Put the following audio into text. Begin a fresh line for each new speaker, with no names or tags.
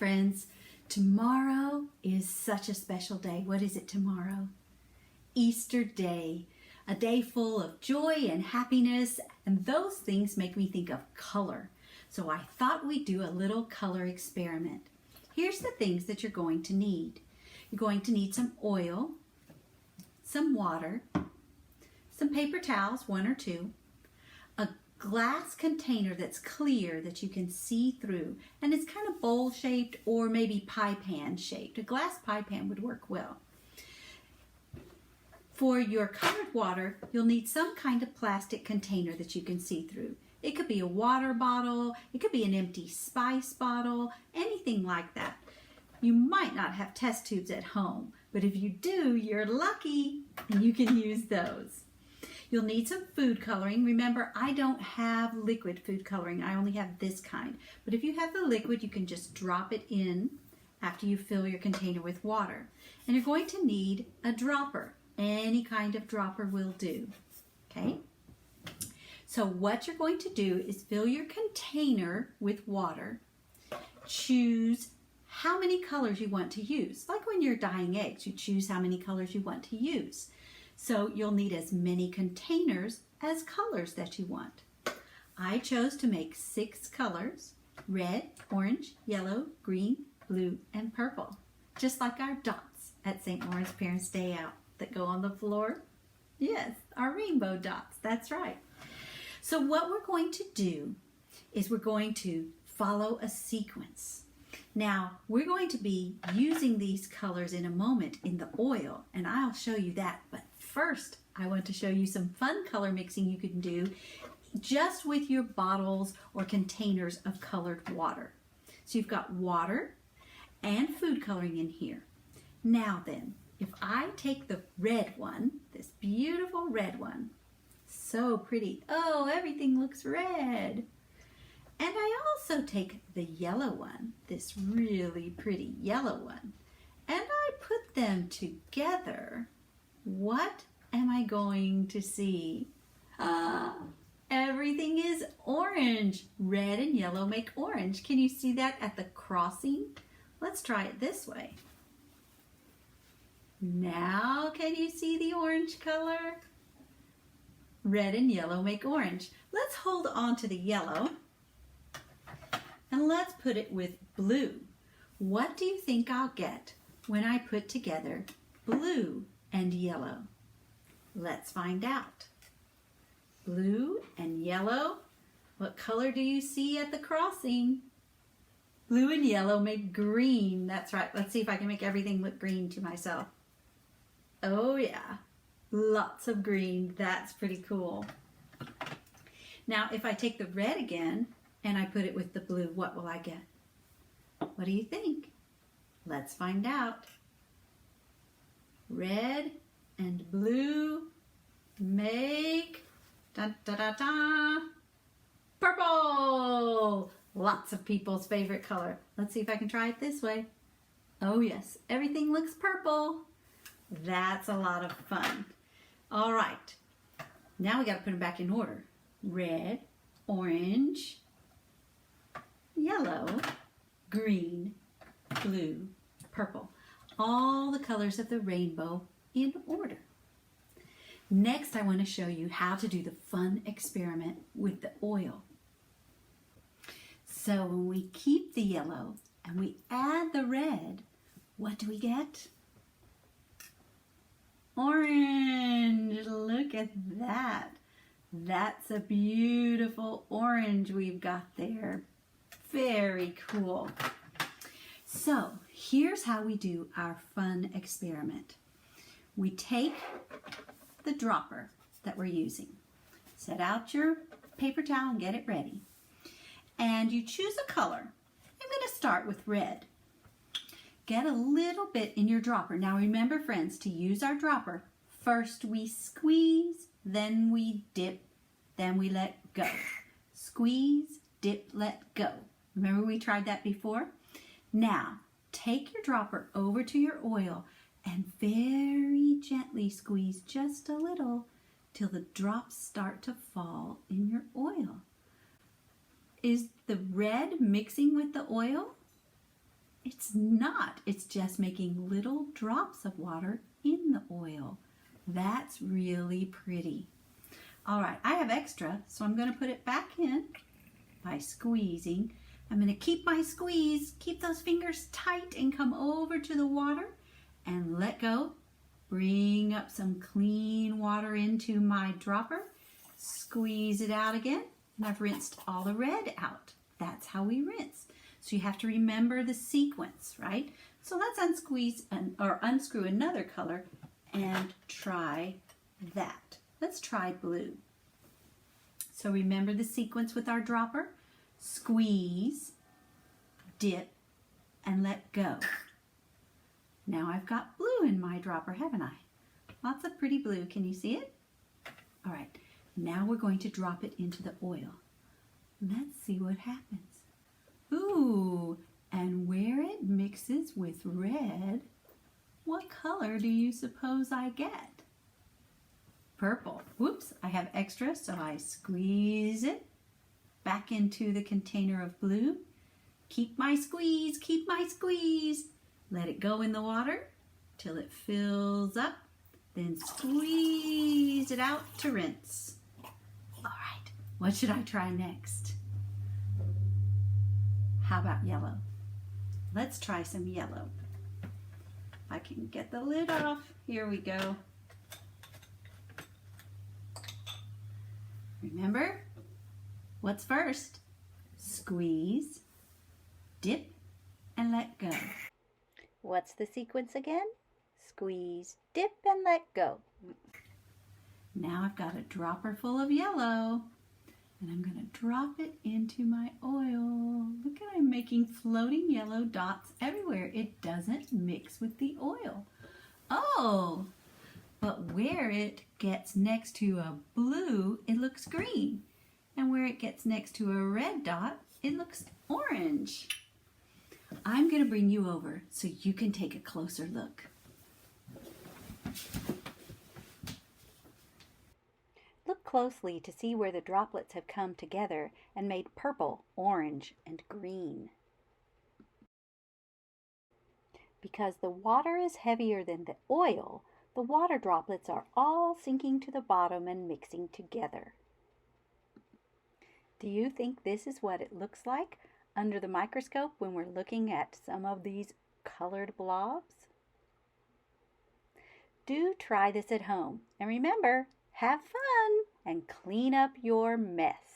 friends. Tomorrow is such a special day. What is it tomorrow? Easter Day, a day full of joy and happiness, and those things make me think of color. So I thought we'd do a little color experiment. Here's the things that you're going to need. You're going to need some oil, some water, some paper towels, 1 or 2, a glass container that's clear that you can see through, and it's kind of bowl shaped or maybe pie pan shaped. A glass pie pan would work well. For your colored water, you'll need some kind of plastic container that you can see through. It could be a water bottle, it could be an empty spice bottle, anything like that. You might not have test tubes at home, but if you do, you're lucky and you can use those. You'll need some food coloring. Remember, I don't have liquid food coloring. I only have this kind. But if you have the liquid, you can just drop it in after you fill your container with water. And you're going to need a dropper. Any kind of dropper will do. Okay? So what you're going to do is fill your container with water. Choose how many colors you want to use. Like when you're dyeing eggs, you choose how many colors you want to use. So you'll need as many containers as colors that you want. I chose to make 6 colors: red, orange, yellow, green, blue, and purple. Just like our dots at St. Lawrence Parents Day Out that go on the floor. Yes, our rainbow dots, that's right. So what we're going to do is we're going to follow a sequence. Now, we're going to be using these colors in a moment in the oil, and I'll show you that. But first, I want to show you some fun color mixing you can do just with your bottles or containers of colored water. So you've got water and food coloring in here. Now then, if I take the red one, this beautiful red one, so pretty. Oh, everything looks red. And I also take the yellow one, this really pretty yellow one, and I put them together. What am I going to see? Everything is orange. Red and yellow make orange. Can you see that at the crossing? Let's try it this way. Now can you see the orange color? Red and yellow make orange. Let's hold on to the yellow and let's put it with blue. What do you think I'll get when I put together blue and yellow? Let's find out. Blue and yellow. What color do you see at the crossing? Blue and yellow make green. That's right. Let's see if I can make everything look green to myself. Oh yeah, lots of green. That's pretty cool. Now if I take the red again and I put it with the blue, what will I get? What do you think? Let's find out. Red and blue make purple. Lots of people's favorite color. Let's see if I can try it this way. Oh yes, everything looks purple. That's a lot of fun. All right, now we got to put them back in order. Red, orange, yellow, green, blue, purple. All the colors of the rainbow in order. Next, I want to show you how to do the fun experiment with the oil. So when we keep the yellow and we add the red, what do we get? Orange. Look at that. That's a beautiful orange we've got there. Very cool. So here's how we do our fun experiment. We take the dropper that we're using. Set out your paper towel and get it ready. And you choose a color. I'm going to start with red. Get a little bit in your dropper. Now remember, friends, to use our dropper, first we squeeze, then we dip, then we let go. Squeeze, dip, let go. Remember we tried that before? Now, take your dropper over to your oil and very gently squeeze just a little till the drops start to fall in your oil. Is the red mixing with the oil? It's not. It's just making little drops of water in the oil. That's really pretty. All right, I have extra, so I'm going to put it back in by squeezing. I'm going to keep my squeeze, keep those fingers tight, and come over to the water and let go. Bring up some clean water into my dropper. Squeeze it out again, and I've rinsed all the red out. That's how we rinse. So you have to remember the sequence, right? So let's unscrew another color and try that. Let's try blue. So remember the sequence with our dropper. Squeeze, dip, and let go. Now I've got blue in my dropper, haven't I? Lots of pretty blue. Can you see it? All right, now we're going to drop it into the oil. Let's see what happens. Ooh, and where it mixes with red, what color do you suppose I get? Purple. Whoops, I have extra, so I squeeze it back into the container of blue. Keep my squeeze, keep my squeeze. Let it go in the water till it fills up. Then squeeze it out to rinse. All right, what should I try next? How about yellow? Let's try some yellow. I can get the lid off. Here we go. Remember, what's first? Squeeze, dip, and let go.
What's the sequence again? Squeeze, dip, and let go.
Now I've got a dropper full of yellow, and I'm going to drop it into my oil. Look at, I'm making floating yellow dots everywhere. It doesn't mix with the oil. Oh, but where it gets next to a blue, it looks green. And where it gets next to a red dot, it looks orange. I'm going to bring you over so you can take a closer look.
Look closely to see where the droplets have come together and made purple, orange, and green. Because the water is heavier than the oil, the water droplets are all sinking to the bottom and mixing together. Do you think this is what it looks like under the microscope when we're looking at some of these colored blobs? Do try this at home, and remember, have fun and clean up your mess.